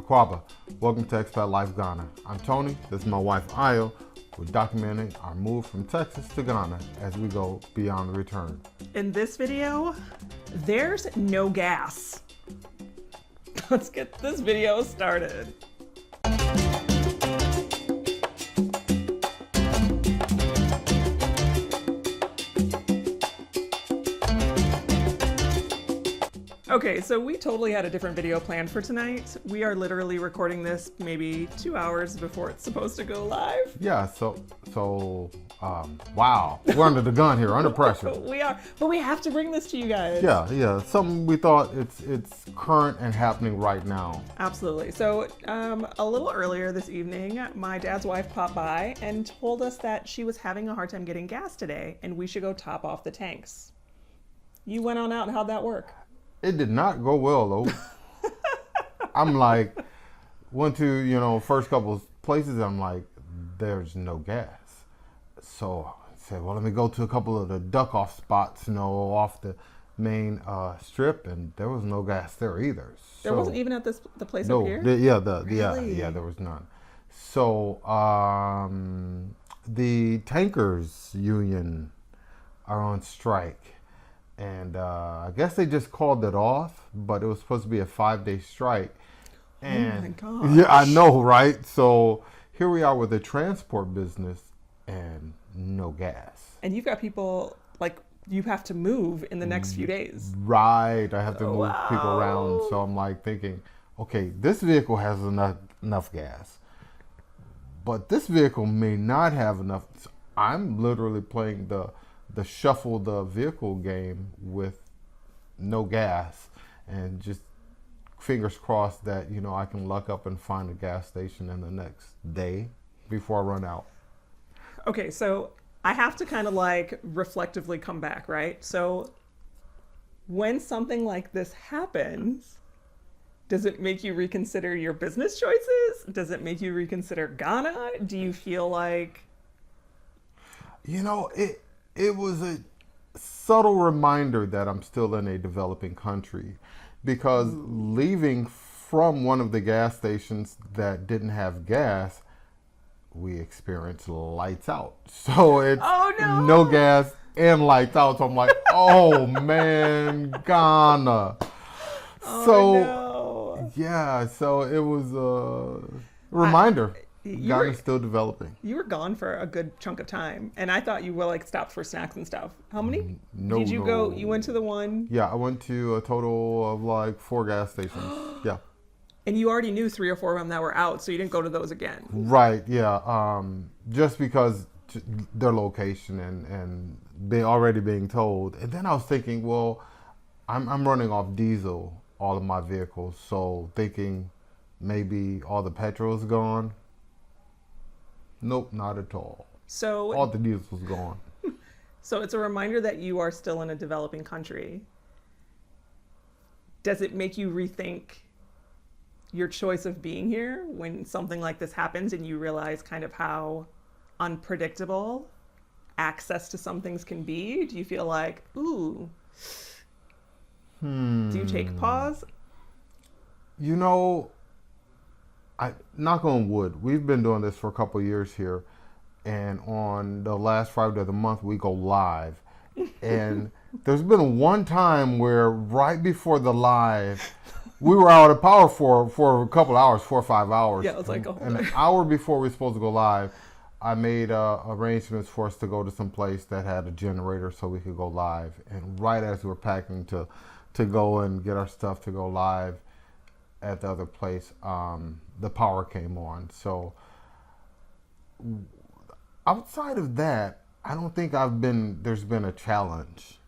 Aquaba. Welcome to Expat Life Ghana. I'm Tony. This is my wife Ayo. We're documenting our move from Texas to Ghana as we go beyond the return. In this video, there's no gas. Let's get this video started. Okay, so we totally had a different video planned for tonight. We are literally recording this maybe 2 hours before it's supposed to go live. Yeah, wow. We're under the gun here, under pressure. We are, but we have to bring this to you guys. Yeah, something we thought it's current and happening right now. Absolutely. So a little earlier this evening, my dad's wife popped by and told us that she was having a hard time getting gas today and we should go top off the tanks. You went on out, how'd that work? It did not go well though. I'm like, went to, first couple of places, I'm like, there's no gas. So I said, well, let me go to a couple of the duck off spots, off the main strip, and there was no gas there either. There wasn't even at the place no, up here? Really? Yeah, there was none. So the tankers union are on strike. And I guess they just called it off, but it was supposed to be a 5-day strike. And, oh my gosh. Yeah, I know, right? So here we are with the transport business and no gas. And you've got people, you have to move in the next few days. Right. I have to move people around. So I'm like thinking, okay, this vehicle has enough gas, but this vehicle may not have enough. I'm literally playing the shuffle the vehicle game with no gas and just fingers crossed that, I can luck up and find a gas station in the next day before I run out. Okay, so I have to kind of reflectively come back, right? So when something like this happens, does it make you reconsider your business choices? Does it make you reconsider Ghana? Do you feel like... It was a subtle reminder that I'm still in a developing country because leaving from one of the gas stations that didn't have gas, we experienced lights out. So it's no gas and lights out. So I'm like, oh man, Ghana. Yeah, so it was a reminder. Ghana's still developing. You were gone for a good chunk of time, and I thought you were stopped for snacks and stuff. How many? Did you go? You went to the one? Yeah, I went to a total of 4 gas stations. Yeah. And you already knew 3 or 4 of them that were out, so you didn't go to those again. Right. Yeah. Just because their location and they already being told, and then I was thinking, well, I'm running off diesel all of my vehicles, so thinking maybe all the petrol is gone. Nope, not at all. So all the diesel was gone. So it's a reminder that you are still in a developing country. Does it make you rethink your choice of being here when something like this happens and you realize kind of how unpredictable access to some things can be? Do you feel like, ooh, do you take pause? Knock on wood, we've been doing this for a couple of years here, and on the last Friday of the month we go live. And there's been one time where right before the live, we were out of power for a couple hours, 4 or 5 hours. Yeah, it was like a whole an hour before we were supposed to go live, I made arrangements for us to go to some place that had a generator so we could go live. And right as we were packing to go and get our stuff to go live at the other place, the power came on. So outside of that, I don't think there's been a challenge.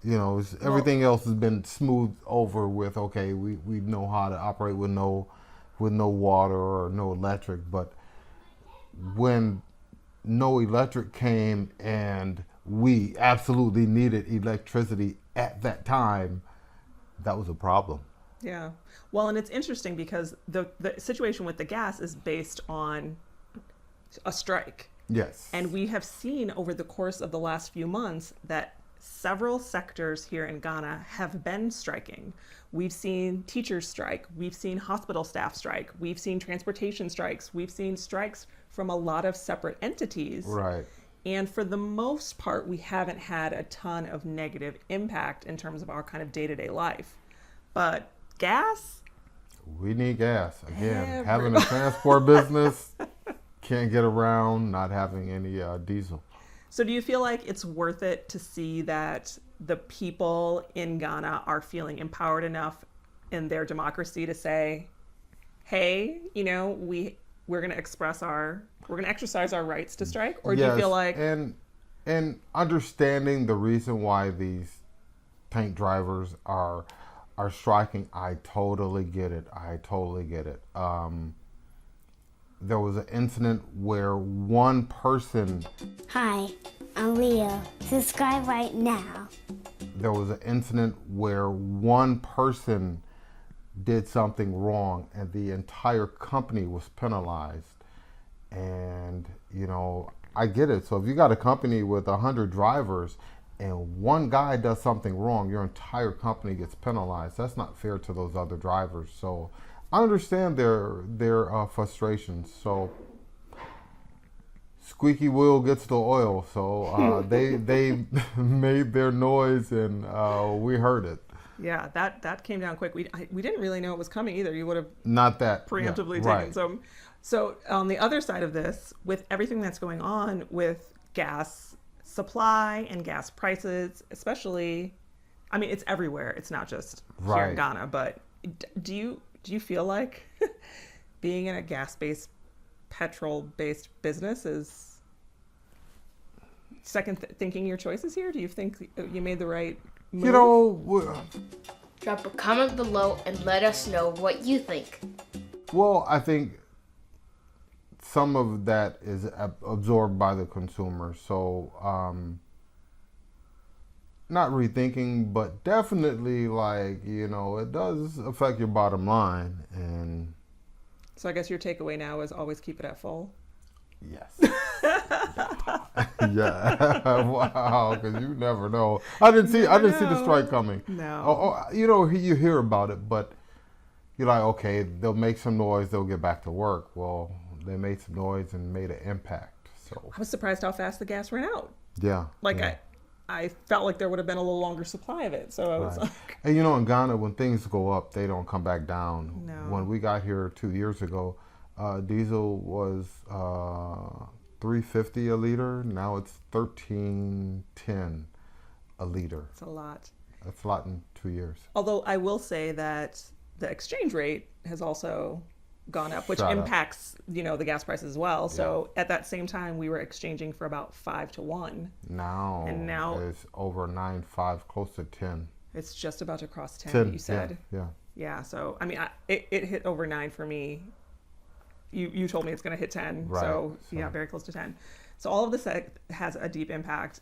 Everything else has been smoothed over with, okay, we know how to operate with no water or no electric. But when no electric came and we absolutely needed electricity at that time, that was a problem. Yeah. Well, and it's interesting because the situation with the gas is based on a strike. Yes. And we have seen over the course of the last few months that several sectors here in Ghana have been striking. We've seen teachers strike. We've seen hospital staff strike. We've seen transportation strikes. We've seen strikes from a lot of separate entities. Right. And for the most part, we haven't had a ton of negative impact in terms of our kind of day-to-day life. But gas? We need gas. Again, having a transport business, can't get around not having any diesel. So do you feel like it's worth it to see that the people in Ghana are feeling empowered enough in their democracy to say, hey, you know, we're going to exercise our rights to strike? Or do you feel like... And understanding the reason why these tank drivers are striking, I totally get it. There was an incident where one person... Hi, I'm Leo. Subscribe right now. There was an incident where one person did something wrong and the entire company was penalized. And, you know, I get it. So if you got a company with 100 drivers and one guy does something wrong, your entire company gets penalized. That's not fair to those other drivers. So I understand their frustrations. So squeaky wheel gets the oil. So they made their noise and we heard it. Yeah, that came down quick. We didn't really know it was coming either. You would have not that preemptively taken some. So on the other side of this, with everything that's going on with gas supply and gas prices, especially, I mean, it's everywhere. It's not just here in Ghana. But do you feel like being in a gas-based, petrol-based business is thinking your choices here? Do you think you made the right move? You know, drop a comment below and let us know what you think. Well, I think some of that is absorbed by the consumer. So, not rethinking, but definitely, like, you know, it does affect your bottom line. And so I guess your takeaway now is always keep it at full. Yes. Yeah. Wow. Because you never know. I didn't see the strike coming. No. You know, you hear about it, but you're like, okay, they'll make some noise, they'll get back to work. Well, they made some noise and made an impact. So I was surprised how fast the gas ran out. Yeah. Like yeah. I felt like there would have been a little longer supply of it. So I was like... And you know, in Ghana, when things go up, they don't come back down. No. When we got here 2 years ago, diesel was $3.50 a liter. Now it's $13.10 a liter. It's a lot. That's a lot in 2 years. Although I will say that the exchange rate has also gone up, which impacts, you know, the gas prices as well. So at that same time, we were exchanging for about 5 to 1. Now it's over 9.5, close to 10. It's just about to cross 10, you said. Yeah. So, I mean, it hit over 9 for me. You told me it's going to hit 10. Right. So, yeah, very close to 10. So all of this has a deep impact.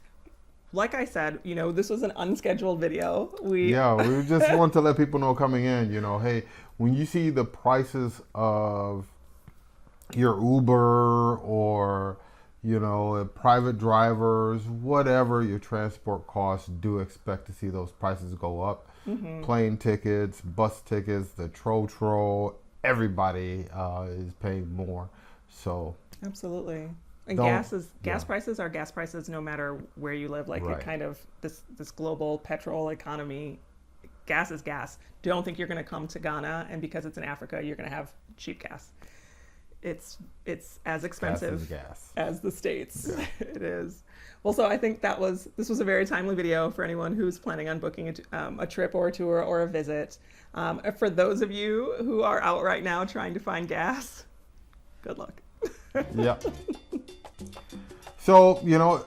Like I said, you know, this was an unscheduled video. We just want to let people know coming in, you know, hey, when you see the prices of your Uber or, you know, private drivers, whatever your transport costs, do expect to see those prices go up. Mm-hmm. Plane tickets, bus tickets, the Tro, everybody is paying more. So absolutely. And gas prices are gas prices no matter where you live. Like it kind of this global petrol economy, gas is gas. Don't think you're going to come to Ghana and because it's in Africa, you're going to have cheap gas. It's as expensive as the States. Yeah. It is. Well, so I think this was a very timely video for anyone who's planning on booking a trip or a tour or a visit. For those of you who are out right now trying to find gas, good luck. Yep. So, you know,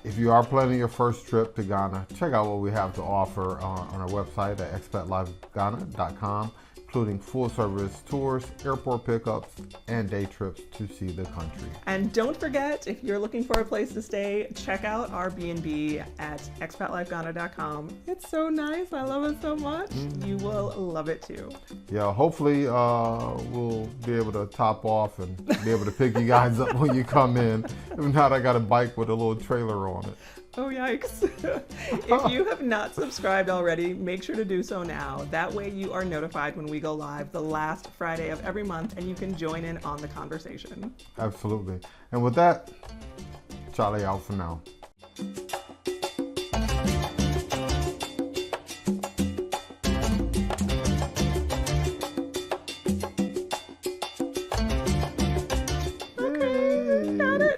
if you are planning your first trip to Ghana, check out what we have to offer on our website at expatlifeghana.com, including full service tours, airport pickups, and day trips to see the country. And don't forget, if you're looking for a place to stay, check out our B&B at expatlifeghana.com. It's so nice. I love it so much. Mm-hmm. You will love it too. Yeah, hopefully we'll be able to top off and be able to pick you guys up when you come in. If not, I got a bike with a little trailer on it. Oh, yikes. If you have not subscribed already, make sure to do so now. That way you are notified when we go live the last Friday of every month and you can join in on the conversation. Absolutely. And with that, Charlie out for now.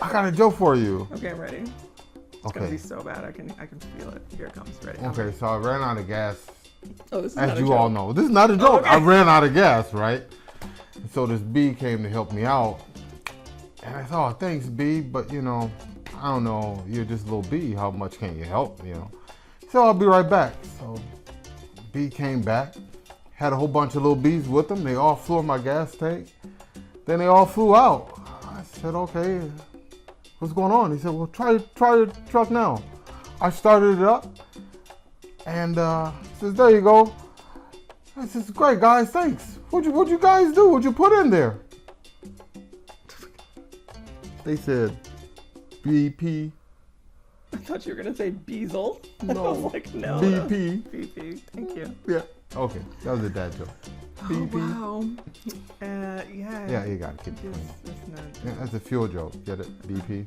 I got a joke for you. Okay, I'm ready. It's gonna be so bad. I can feel it. Here it comes. Ready? Okay, so I ran out of gas. Oh, this is As not a you joke. all know, this is not a joke. okay. I ran out of gas, right? And so this bee came to help me out. And I thought, oh, thanks, bee, but you know, I don't know, you're just a little bee. How much can you help, you know? So I'll be right back. So bee came back, had a whole bunch of little bees with them. They all flew in my gas tank. Then they all flew out. I said, okay, what's going on? He said, well, try your truck now. I started it up and says, there you go. I says, great, guys, thanks. What'd you guys do? What'd you put in there? They said, BP. I thought you were gonna say Beazle. No, I was like, no. BP. BP. Thank you. Yeah, okay, that was a dad joke. BP. Oh, wow. Yeah. Yeah, you gotta keep it clean. It's not. Yeah, that's a fuel joke, get it? BP.